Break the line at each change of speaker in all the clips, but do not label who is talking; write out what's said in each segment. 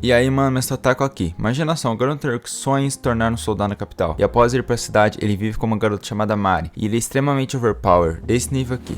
E aí, mano, mas Tataco aqui. Imagina só, um garoto que sonha em se tornar um soldado na capital. E após ir pra cidade, ele vive com uma garota chamada Mari. E ele é extremamente overpower, desse nível aqui.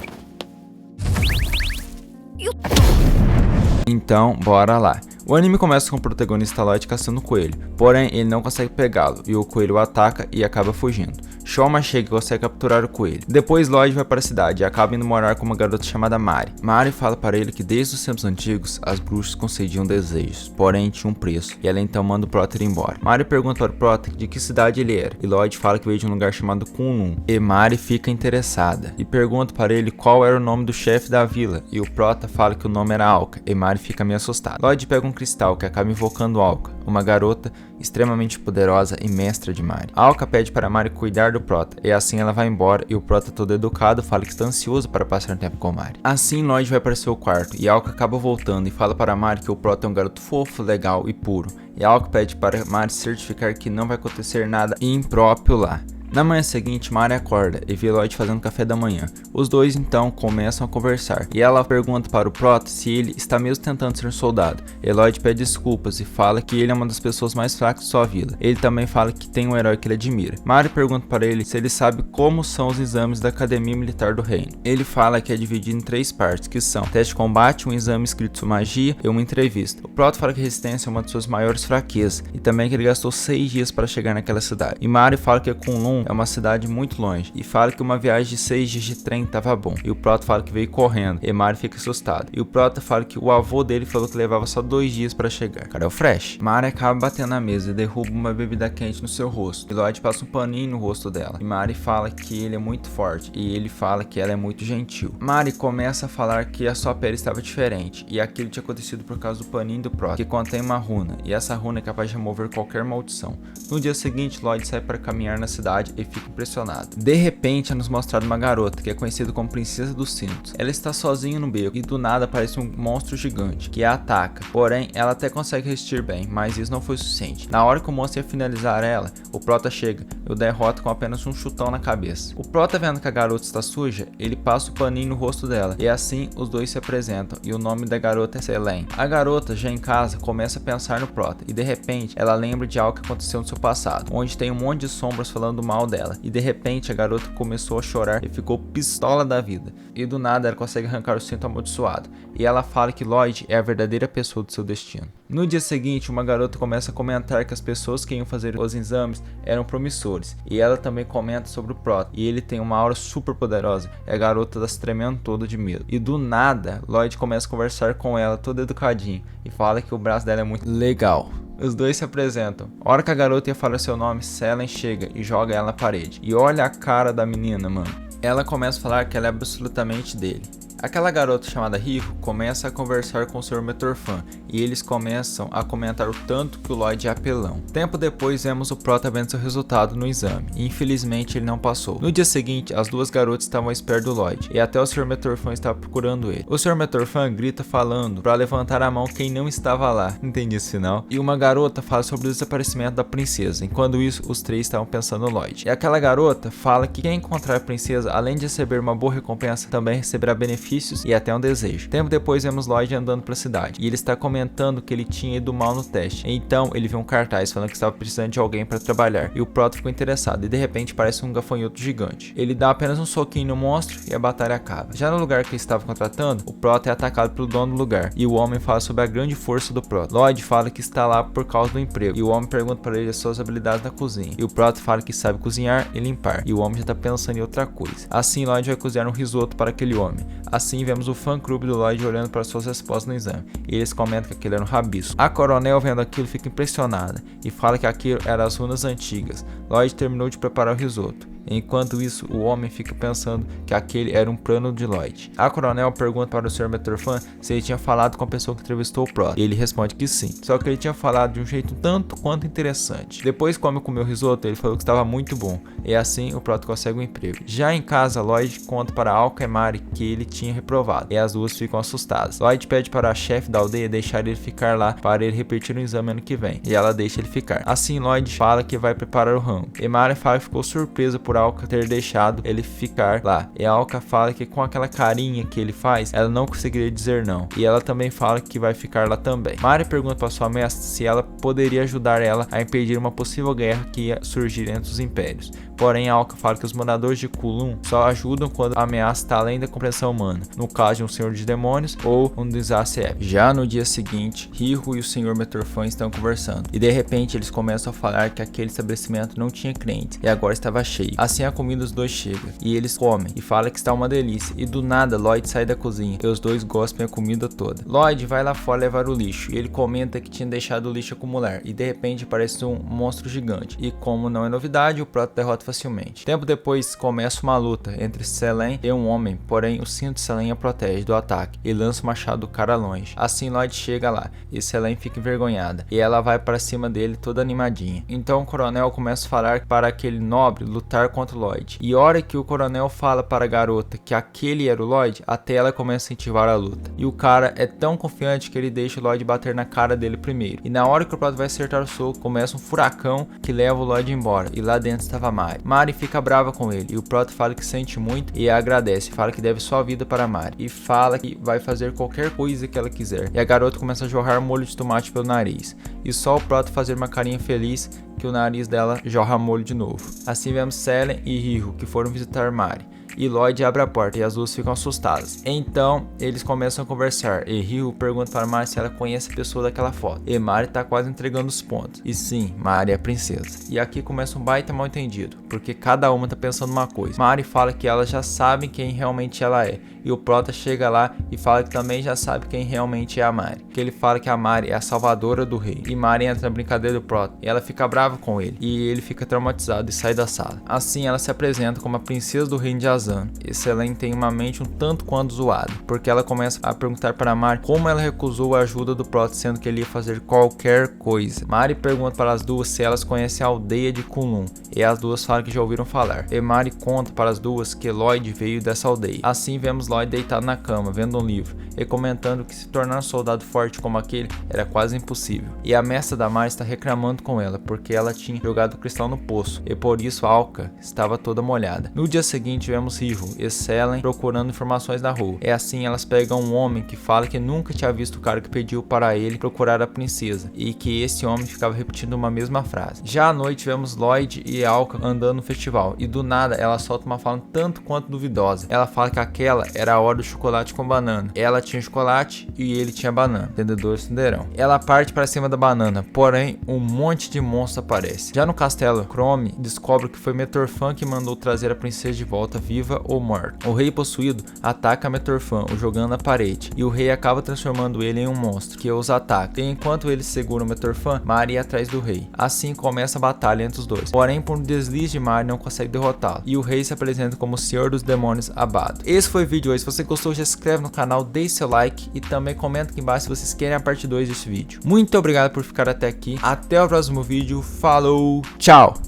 Então, bora lá. O anime começa com o protagonista Lloyd caçando o coelho, porém ele não consegue pegá-lo, e o coelho o ataca e acaba fugindo. Shoma chega e consegue capturar o coelho. Depois Lloyd vai para a cidade e acaba indo morar com uma garota chamada Mari. Mari fala para ele que desde os tempos antigos, as bruxas concediam desejos, porém tinha um preço, e ela então manda o Prota ir embora. Mari pergunta para o Prota de que cidade ele era, e Lloyd fala que veio de um lugar chamado Kunlun. E Mari fica interessada, e pergunta para ele qual era o nome do chefe da vila, e o Prota fala que o nome era Alka, e Mari fica meio assustada. Lloyd pega um cristal que acaba invocando Alka, uma garota extremamente poderosa e mestra de Mari. Alka pede para Mari cuidar do Prota, e assim ela vai embora e o Prota todo educado fala que está ansioso para passar tempo com Mari. Assim Lloyd vai para seu quarto e Alka acaba voltando e fala para Mari que o Prota é um garoto fofo, legal e puro. E Alka pede para Mari certificar que não vai acontecer nada impróprio lá. Na manhã seguinte, Mari acorda e vê Lloyd fazendo café da manhã. Os dois então começam a conversar e ela pergunta para o Prota se ele está mesmo tentando ser soldado. E Lloyd pede desculpas e fala que ele é uma das pessoas mais fracas de sua vila. Ele também fala que tem um herói que ele admira. Mari pergunta para ele se ele sabe como são os exames da Academia Militar do Reino. Ele fala que é dividido em 3 partes, que são teste de combate, um exame escrito sobre magia e uma entrevista. O Prota fala que a resistência é uma de suas maiores fraquezas e também que ele gastou 6 dias para chegar naquela cidade. E Mari fala que Kunlun é uma cidade muito longe e fala que uma viagem de 6 dias de trem tava bom. E o Prota fala que veio correndo e Mari fica assustado. E o Prota fala que o avô dele falou que levava só 2 dias para chegar. Cara, é o Fresh. Mari acaba batendo na mesa e derruba uma bebida quente no seu rosto. E Lloyd passa um paninho no rosto dela. E Mari fala que ele é muito forte e ele fala que ela é muito gentil. Mari começa a falar que a sua pele estava diferente e aquilo tinha acontecido por causa do paninho do Prota, que contém uma runa, e essa runa é capaz de remover qualquer maldição. No dia seguinte, Lloyd sai para caminhar na cidade e fica impressionado. De repente é nos mostrado uma garota que é conhecida como Princesa dos Cintos. Ela está sozinha no beco e do nada aparece um monstro gigante que a ataca, porém ela até consegue resistir bem, mas isso não foi suficiente. Na hora que o monstro ia finalizar ela, o Prota chega e o derrota com apenas um chutão na cabeça. O Prota, vendo que a garota está suja, ele passa o paninho no rosto dela e assim os dois se apresentam e o nome da garota é Selene. A garota, já em casa, começa a pensar no Prota e de repente ela lembra de algo que aconteceu no seu passado, onde tem um monte de sombras falando mal dela. E de repente a garota começou a chorar e ficou pistola da vida. E do nada ela consegue arrancar o cinto amaldiçoado. E ela fala que Lloyd é a verdadeira pessoa do seu destino. No dia seguinte, uma garota começa a comentar que as pessoas que iam fazer os exames eram promissores. E ela também comenta sobre o Prota. E ele tem uma aura super poderosa. E a garota tá se tremendo toda de medo. E do nada, Lloyd começa a conversar com ela todo educadinho. E fala que o braço dela é muito legal. Os dois se apresentam. A hora que a garota ia falar seu nome, Selene chega e joga ela na parede. E olha a cara da menina, mano. Ela começa a falar que ela é absolutamente dele. Aquela garota chamada Rico começa a conversar com o Sr. Metorfan e eles começam a comentar o tanto que o Lloyd é apelão. Tempo depois vemos o Prota vendo seu resultado no exame e infelizmente ele não passou. No dia seguinte, as duas garotas estavam à espera do Lloyd e até o Sr. Metorfan estava procurando ele. O Sr. Metorfan grita falando para levantar a mão quem não estava lá, entendi esse final, e uma garota fala sobre o desaparecimento da princesa. Enquanto isso, os três estavam pensando no Lloyd. E aquela garota fala que quem encontrar a princesa, além de receber uma boa recompensa, também receberá benefícios e até um desejo. Tempo depois vemos Lloyd andando pela cidade e ele está comentando que ele tinha ido mal no teste. Então ele vê um cartaz falando que estava precisando de alguém para trabalhar e o Prota ficou interessado e de repente parece um gafanhoto gigante. Ele dá apenas um soquinho no monstro e a batalha acaba. Já no lugar que ele estava contratando, o Prota é atacado pelo dono do lugar e o homem fala sobre a grande força do Prota. Lloyd fala que está lá por causa do emprego e o homem pergunta para ele as suas habilidades na cozinha e o Prota fala que sabe cozinhar e limpar e o homem já está pensando em outra coisa. Assim Lloyd vai cozinhar um risoto para aquele homem. Assim vemos o fã-clube do Lloyd olhando para suas respostas no exame, e eles comentam que aquilo era um rabisco. A coronel vendo aquilo fica impressionada, e fala que aquilo eram as runas antigas. Lloyd terminou de preparar o risoto. Enquanto isso, o homem fica pensando que aquele era um plano de Lloyd. A coronel pergunta para o Sr. Metorfan se ele tinha falado com a pessoa que entrevistou o Prota, e ele responde que sim, só que ele tinha falado de um jeito tanto quanto interessante. Depois, como comeu o risoto, ele falou que estava muito bom, e assim o Prota consegue um emprego. Já em casa, Lloyd conta para Alka e Mari que ele tinha reprovado, e as duas ficam assustadas. Lloyd pede para a chefe da aldeia deixar ele ficar lá para ele repetir o exame ano que vem, e ela deixa ele ficar. Assim, Lloyd fala que vai preparar o rango, e Mari fala que ficou surpresa por Alka ter deixado ele ficar lá. E a Alka fala que com aquela carinha que ele faz, ela não conseguiria dizer não. E ela também fala que vai ficar lá também. Mari pergunta para sua mestra se ela poderia ajudar ela a impedir uma possível guerra que ia surgir entre os impérios. Porém, a Alka fala que os moradores de Kulum só ajudam quando a ameaça está além da compreensão humana, no caso de um senhor de demônios ou um desastre épico. Já no dia seguinte, Riho e o senhor Metorfan estão conversando, e de repente eles começam a falar que aquele estabelecimento não tinha clientes e agora estava cheio. Assim a comida dos dois chega, e eles comem, e fala que está uma delícia, e do nada Lloyd sai da cozinha, e os dois gospem a comida toda. Lloyd vai lá fora levar o lixo, e ele comenta que tinha deixado o lixo acumular, e de repente aparece um monstro gigante, e como não é novidade, o Proto derrota facilmente. Tempo depois começa uma luta entre Selene e um homem, porém o cinto de Selene a protege do ataque e lança o machado do cara longe. Assim Lloyd chega lá e Selene fica envergonhada e ela vai para cima dele toda animadinha. Então o coronel começa a falar para aquele nobre lutar contra o Lloyd, e hora que o coronel fala para a garota que aquele era o Lloyd, até ela começa a incentivar a luta. E o cara é tão confiante que ele deixa o Lloyd bater na cara dele primeiro, e na hora que o Proto vai acertar o soco, começa um furacão que leva o Lloyd embora, e lá dentro estava Mari. Mari fica brava com ele, e o Proto fala que sente muito e a agradece, fala que deve sua vida para Mari, e fala que vai fazer qualquer coisa que ela quiser. E a garota começa a jorrar molho de tomate pelo nariz, e só o Proto fazer uma carinha feliz que o nariz dela jorra molho de novo. Assim vemos Selene e Riho que foram visitar Mari, e Lloyd abre a porta e as duas ficam assustadas. Então eles começam a conversar e Riho pergunta para Mari se ela conhece a pessoa daquela foto, e Mari tá quase entregando os pontos. E sim, Mari é a princesa. E aqui começa um baita mal entendido, porque cada uma tá pensando uma coisa. Mari fala que elas já sabem quem realmente ela é, e o Prota chega lá e fala que também já sabe quem realmente é a Mari, que ele fala que a Mari é a salvadora do rei. E Mari entra na brincadeira do Prota e ela fica brava com ele, e ele fica traumatizado e sai da sala. Assim ela se apresenta como a princesa do reino de Azan. E Selene tem uma mente um tanto quanto zoada, porque ela começa a perguntar para Mari como ela recusou a ajuda do Prota, sendo que ele ia fazer qualquer coisa. Mari pergunta para as duas se elas conhecem a aldeia de Kulum, e as duas falam que já ouviram falar. E Mari conta para as duas que Lloyd veio dessa aldeia. Assim vemos Lloyd deitado na cama, vendo um livro, e comentando que se tornar um soldado forte como aquele era quase impossível. E a mestra da Mari está reclamando com ela, porque ela tinha jogado o cristal no poço, e por isso a Alka estava toda molhada. No dia seguinte vemos Riho e Selene procurando informações na rua. É assim elas pegam um homem que fala que nunca tinha visto o cara que pediu para ele procurar a princesa, e que esse homem ficava repetindo uma mesma frase. Já à noite vemos Lloyd e Alka andando no festival, e do nada ela solta uma fala tanto quanto duvidosa. Ela fala que aquela era a hora do chocolate com banana. Ela tinha chocolate e ele tinha banana. Entendedores entenderão. Ela parte para cima da banana, porém um monte de monstros aparece. Já no castelo, Chrome descobre que foi Metorfan que mandou trazer a princesa de volta viva ou morta. O rei possuído ataca Metorfan, o jogando na parede, e o rei acaba transformando ele em um monstro que os ataca. E enquanto eles seguram Metorfan, Mari ia atrás do rei. Assim começa a batalha entre os dois. Porém, por um deslize de Mari, não consegue derrotá-lo, e o rei se apresenta como o Senhor dos Demônios Abado. Esse foi o vídeo hoje. Se você gostou, já se inscreve no canal, deixe seu like e também comenta aqui embaixo se vocês querem a parte 2 desse vídeo. Muito obrigado por ficar até aqui. Até o próximo vídeo. Falou, tchau!